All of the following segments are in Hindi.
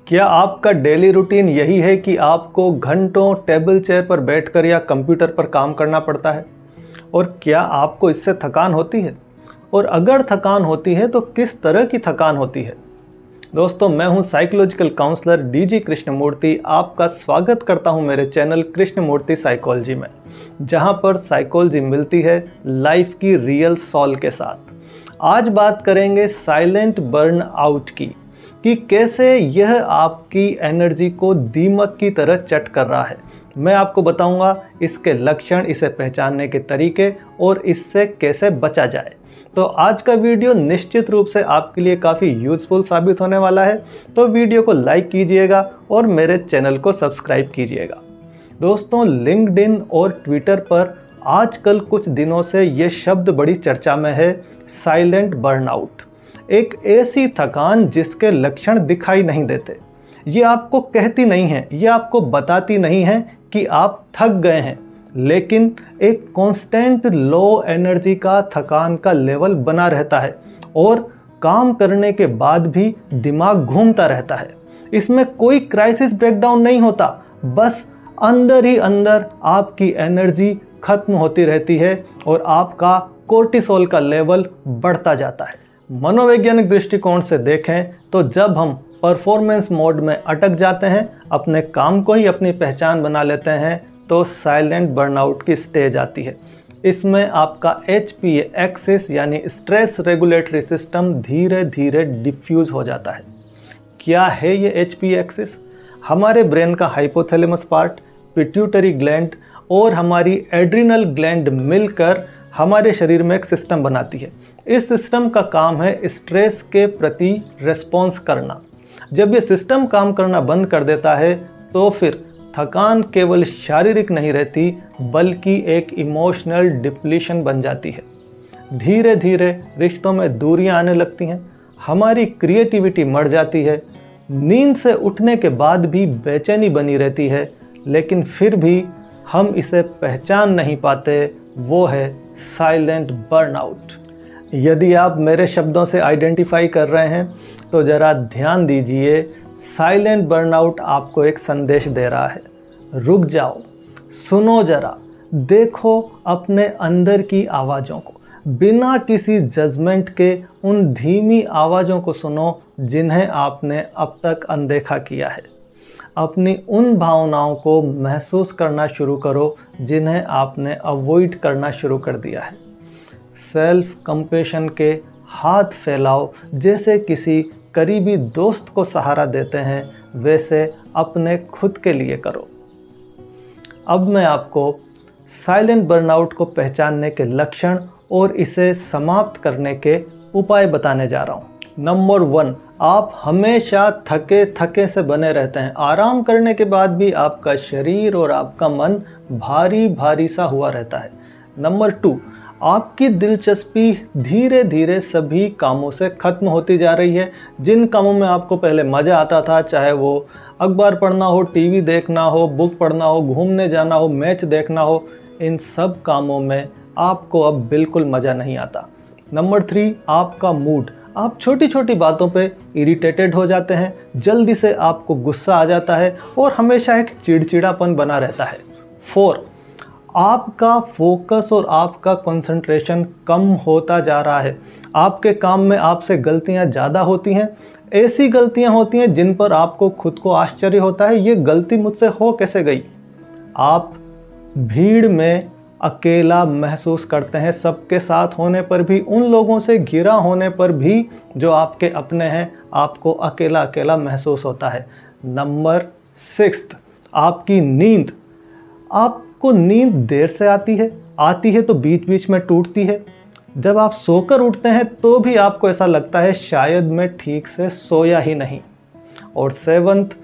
क्या आपका डेली रूटीन यही है कि आपको घंटों टेबल चेयर पर बैठकर या कंप्यूटर पर काम करना पड़ता है? और क्या आपको इससे थकान होती है? और अगर थकान होती है तो किस तरह की थकान होती है? दोस्तों, मैं हूं साइकोलॉजिकल काउंसलर डीजी कृष्णमूर्ति। आपका स्वागत करता हूं मेरे चैनल कृष्णमूर्ति साइकोलॉजी में, जहां पर साइकोलॉजी मिलती है लाइफ की रियल सॉल के साथ। आज बात करेंगे साइलेंट बर्न आउट की, कि कैसे यह आपकी एनर्जी को दीमक की तरह चट कर रहा है। मैं आपको बताऊंगा इसके लक्षण, इसे पहचानने के तरीके और इससे कैसे बचा जाए। तो आज का वीडियो निश्चित रूप से आपके लिए काफ़ी यूज़फुल साबित होने वाला है। तो वीडियो को लाइक कीजिएगा और मेरे चैनल को सब्सक्राइब कीजिएगा। दोस्तों, लिंक्डइन और ट्विटर पर आजकल कुछ दिनों से ये शब्द बड़ी चर्चा में है, साइलेंट बर्नआउट। एक ऐसी थकान जिसके लक्षण दिखाई नहीं देते। ये आपको कहती नहीं है, ये आपको बताती नहीं है कि आप थक गए हैं, लेकिन एक कांस्टेंट लो एनर्जी का थकान का लेवल बना रहता है और काम करने के बाद भी दिमाग घूमता रहता है। इसमें कोई क्राइसिस ब्रेकडाउन नहीं होता, बस अंदर ही अंदर आपकी एनर्जी खत्म होती रहती है और आपका कोर्टिसोल का लेवल बढ़ता जाता है। मनोवैज्ञानिक दृष्टिकोण से देखें तो जब हम परफॉर्मेंस मोड में अटक जाते हैं, अपने काम को ही अपनी पहचान बना लेते हैं, तो साइलेंट बर्नआउट की स्टेज आती है। इसमें आपका HPA एक्सिस यानी स्ट्रेस रेगुलेटरी सिस्टम धीरे धीरे डिफ्यूज हो जाता है। क्या है ये HPA एक्सिस? हमारे ब्रेन का हाइपोथैलेमस पार्ट, पिट्यूटरी ग्लैंड और हमारी एड्रिनल ग्लैंड मिलकर हमारे शरीर में एक सिस्टम बनाती है। इस सिस्टम का काम है स्ट्रेस के प्रति रिस्पॉन्स करना। जब ये सिस्टम काम करना बंद कर देता है तो फिर थकान केवल शारीरिक नहीं रहती, बल्कि एक इमोशनल डिप्लीशन बन जाती है। धीरे धीरे रिश्तों में दूरियां आने लगती हैं, हमारी क्रिएटिविटी मर जाती है, नींद से उठने के बाद भी बेचैनी बनी रहती है, लेकिन फिर भी हम इसे पहचान नहीं पाते। वो है साइलेंट बर्नआउट। यदि आप मेरे शब्दों से आइडेंटिफाई कर रहे हैं तो ज़रा ध्यान दीजिए। साइलेंट बर्नआउट आपको एक संदेश दे रहा है, रुक जाओ, सुनो जरा, देखो अपने अंदर की आवाज़ों को, बिना किसी जजमेंट के उन धीमी आवाज़ों को सुनो जिन्हें आपने अब तक अनदेखा किया है। अपनी उन भावनाओं को महसूस करना शुरू करो जिन्हें आपने अवॉइड करना शुरू कर दिया है। सेल्फ कंपैशन के हाथ फैलाओ, जैसे किसी करीबी दोस्त को सहारा देते हैं, वैसे अपने खुद के लिए करो। अब मैं आपको साइलेंट बर्नआउट को पहचानने के लक्षण और इसे समाप्त करने के उपाय बताने जा रहा हूँ। नंबर 1, आप हमेशा थके थके से बने रहते हैं। आराम करने के बाद भी आपका शरीर और आपका मन भारी भारी सा हुआ रहता है। नंबर 2, आपकी दिलचस्पी धीरे धीरे सभी कामों से खत्म होती जा रही है। जिन कामों में आपको पहले मज़ा आता था, चाहे वो अखबार पढ़ना हो, टीवी देखना हो, बुक पढ़ना हो, घूमने जाना हो, मैच देखना हो, इन सब कामों में आपको अब बिल्कुल मज़ा नहीं आता। नंबर 3, आपका मूड, आप छोटी छोटी बातों पे इरिटेटेड हो जाते हैं, जल्दी से आपको गुस्सा आ जाता है और हमेशा एक चिड़चिड़ापन बना रहता है। 4, आपका फोकस और आपका कंसंट्रेशन कम होता जा रहा है। आपके काम में आपसे गलतियां ज़्यादा होती हैं, ऐसी गलतियां होती हैं जिन पर आपको खुद को आश्चर्य होता है, ये गलती मुझसे हो कैसे गई। आप भीड़ में अकेला महसूस करते हैं, सबके साथ होने पर भी, उन लोगों से घिरा होने पर भी जो आपके अपने हैं, आपको अकेला अकेला महसूस होता है। नंबर 6, आपकी नींद, आपको नींद देर से आती है तो बीच बीच में टूटती है। जब आप सोकर उठते हैं तो भी आपको ऐसा लगता है शायद मैं ठीक से सोया ही नहीं। और 7,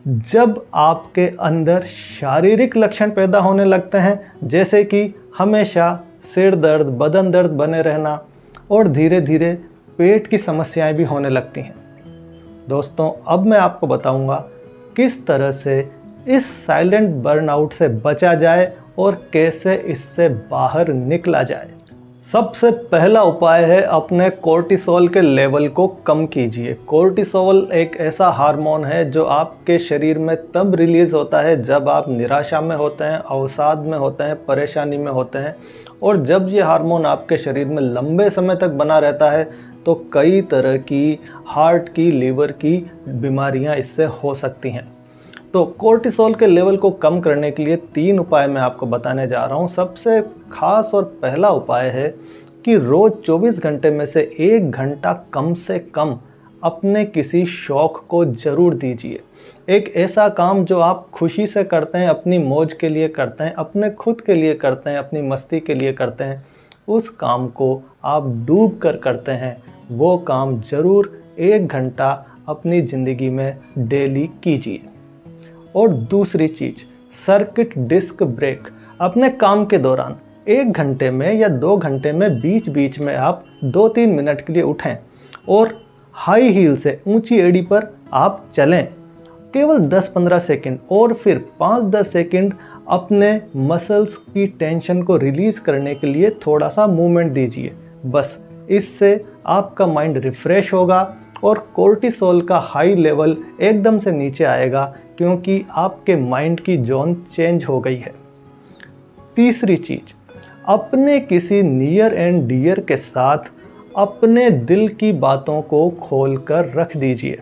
जब आपके अंदर शारीरिक लक्षण पैदा होने लगते हैं, जैसे कि हमेशा सिर दर्द, बदन दर्द बने रहना और धीरे धीरे पेट की समस्याएं भी होने लगती हैं। दोस्तों, अब मैं आपको बताऊंगा किस तरह से इस साइलेंट बर्नआउट से बचा जाए और कैसे इससे बाहर निकला जाए। सबसे पहला उपाय है अपने कोर्टिसोल के लेवल को कम कीजिए। कोर्टिसोल एक ऐसा हार्मोन है जो आपके शरीर में तब रिलीज़ होता है जब आप निराशा में होते हैं, अवसाद में होते हैं, परेशानी में होते हैं। और जब ये हार्मोन आपके शरीर में लंबे समय तक बना रहता है तो कई तरह की हार्ट की, लीवर की बीमारियां इससे हो सकती हैं। तो कोर्टिसोल के लेवल को कम करने के लिए 3 उपाय मैं आपको बताने जा रहा हूँ। सबसे खास और पहला उपाय है कि रोज़ 24 घंटे में से 1 घंटा कम से कम अपने किसी शौक़ को ज़रूर दीजिए। एक ऐसा काम जो आप खुशी से करते हैं, अपनी मौज के लिए करते हैं, अपने खुद के लिए करते हैं, अपनी मस्ती के लिए करते हैं, उस काम को आप डूब कर करते हैं, वो काम ज़रूर 1 घंटा अपनी ज़िंदगी में डेली कीजिए। और दूसरी चीज़, सर्किट डिस्क ब्रेक। अपने काम के दौरान 1 घंटे में या 2 घंटे में बीच बीच में आप 2-3 मिनट के लिए उठें और हाई हील से ऊंची एड़ी पर आप चलें, केवल 10-15 सेकंड, और फिर 5-10 सेकंड अपने मसल्स की टेंशन को रिलीज़ करने के लिए थोड़ा सा मूवमेंट दीजिए। बस इससे आपका माइंड रिफ़्रेश होगा और कोर्टिसोल का हाई लेवल एकदम से नीचे आएगा, क्योंकि आपके माइंड की जोन चेंज हो गई है। तीसरी चीज़, अपने किसी नियर एंड डियर के साथ अपने दिल की बातों को खोलकर रख दीजिए।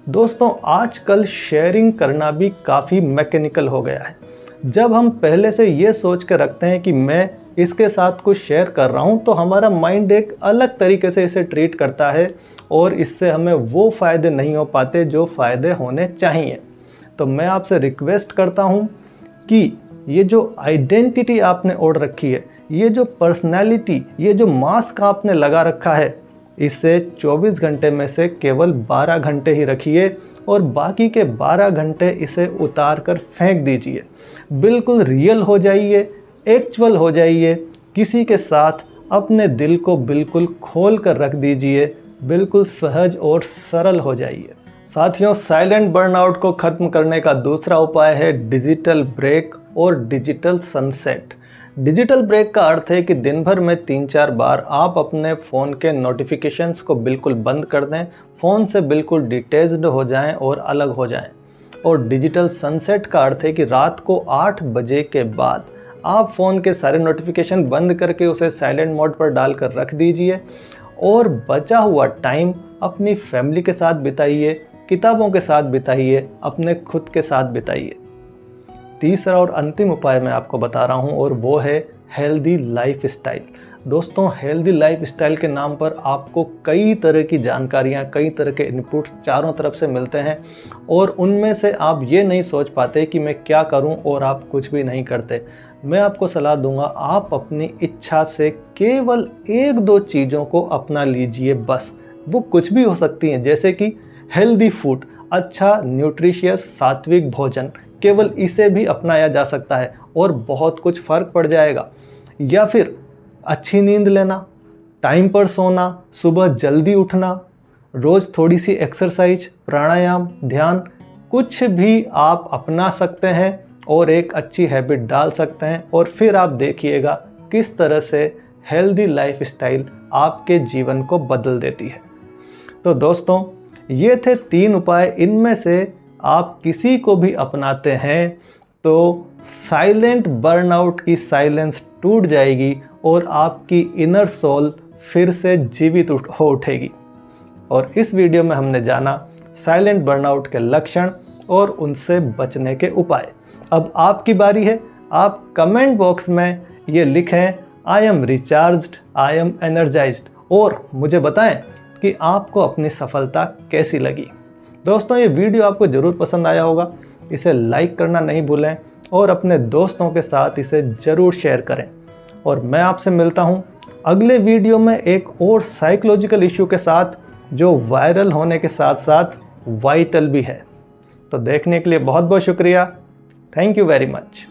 दोस्तों, आजकल शेयरिंग करना भी काफ़ी मैकेनिकल हो गया है। जब हम पहले से ये सोच कर रखते हैं कि मैं इसके साथ कुछ शेयर कर रहा हूँ, तो हमारा माइंड एक अलग तरीके से इसे ट्रीट करता है और इससे हमें वो फ़ायदे नहीं हो पाते जो फ़ायदे होने चाहिए। तो मैं आपसे रिक्वेस्ट करता हूँ कि ये जो आइडेंटिटी आपने ओढ़ रखी है, ये जो पर्सनैलिटी, ये जो मास्क आपने लगा रखा है, इसे 24 घंटे में से केवल 12 घंटे ही रखिए और बाकी के 12 घंटे इसे उतार कर फेंक दीजिए। बिल्कुल रियल हो जाइए, एक्चुअल हो जाइए, किसी के साथ अपने दिल को बिल्कुल खोल कर रख दीजिए, बिल्कुल सहज और सरल हो जाइए। साथियों, साइलेंट बर्नआउट को ख़त्म करने का दूसरा उपाय है डिजिटल ब्रेक और डिजिटल सनसेट। डिजिटल ब्रेक का अर्थ है कि दिन भर में 3-4 बार आप अपने फ़ोन के नोटिफिकेशंस को बिल्कुल बंद कर दें, फ़ोन से बिल्कुल डिटैच्ड हो जाएं और अलग हो जाएं। और डिजिटल सनसेट का अर्थ है कि रात को 8 बजे के बाद आप फ़ोन के सारे नोटिफिकेशन बंद करके उसे साइलेंट मोड पर डालकर रख दीजिए और बचा हुआ टाइम अपनी फैमिली के साथ बिताइए, किताबों के साथ बिताइए, अपने खुद के साथ बिताइए। तीसरा और अंतिम उपाय मैं आपको बता रहा हूँ और वो है हेल्दी लाइफ स्टाइल। दोस्तों, हेल्दी लाइफ स्टाइल के नाम पर आपको कई तरह की जानकारियाँ, कई तरह के इनपुट्स चारों तरफ से मिलते हैं और उनमें से आप ये नहीं सोच पाते कि मैं क्या करूँ और आप कुछ भी नहीं करते। मैं आपको सलाह दूंगा, आप अपनी इच्छा से केवल 1-2 चीज़ों को अपना लीजिए बस। वो कुछ भी हो सकती हैं, जैसे कि हेल्दी फूड, अच्छा न्यूट्रिशियस सात्विक भोजन, केवल इसे भी अपनाया जा सकता है और बहुत कुछ फ़र्क पड़ जाएगा। या फिर अच्छी नींद लेना, टाइम पर सोना, सुबह जल्दी उठना, रोज़ थोड़ी सी एक्सरसाइज, प्राणायाम, ध्यान, कुछ भी आप अपना सकते हैं और एक अच्छी हैबिट डाल सकते हैं और फिर आप देखिएगा किस तरह से हेल्दी लाइफ स्टाइल आपके जीवन को बदल देती है। तो दोस्तों, ये थे 3 उपाय। इनमें से आप किसी को भी अपनाते हैं तो साइलेंट बर्नआउट की साइलेंस टूट जाएगी और आपकी इनर सोल फिर से जीवित हो उठेगी। और इस वीडियो में हमने जाना साइलेंट बर्नआउट के लक्षण और उनसे बचने के उपाय। अब आपकी बारी है, आप कमेंट बॉक्स में ये लिखें, I am recharged, I am energised, और मुझे बताएं कि आपको अपनी सफलता कैसी लगी। दोस्तों, ये वीडियो आपको ज़रूर पसंद आया होगा। इसे लाइक करना नहीं भूलें और अपने दोस्तों के साथ इसे ज़रूर शेयर करें। और मैं आपसे मिलता हूँ अगले वीडियो में एक और साइकोलॉजिकल इशू के साथ जो वायरल होने के साथ साथ वाइटल भी है। तो देखने के लिए बहुत बहुत शुक्रिया। Thank you very much.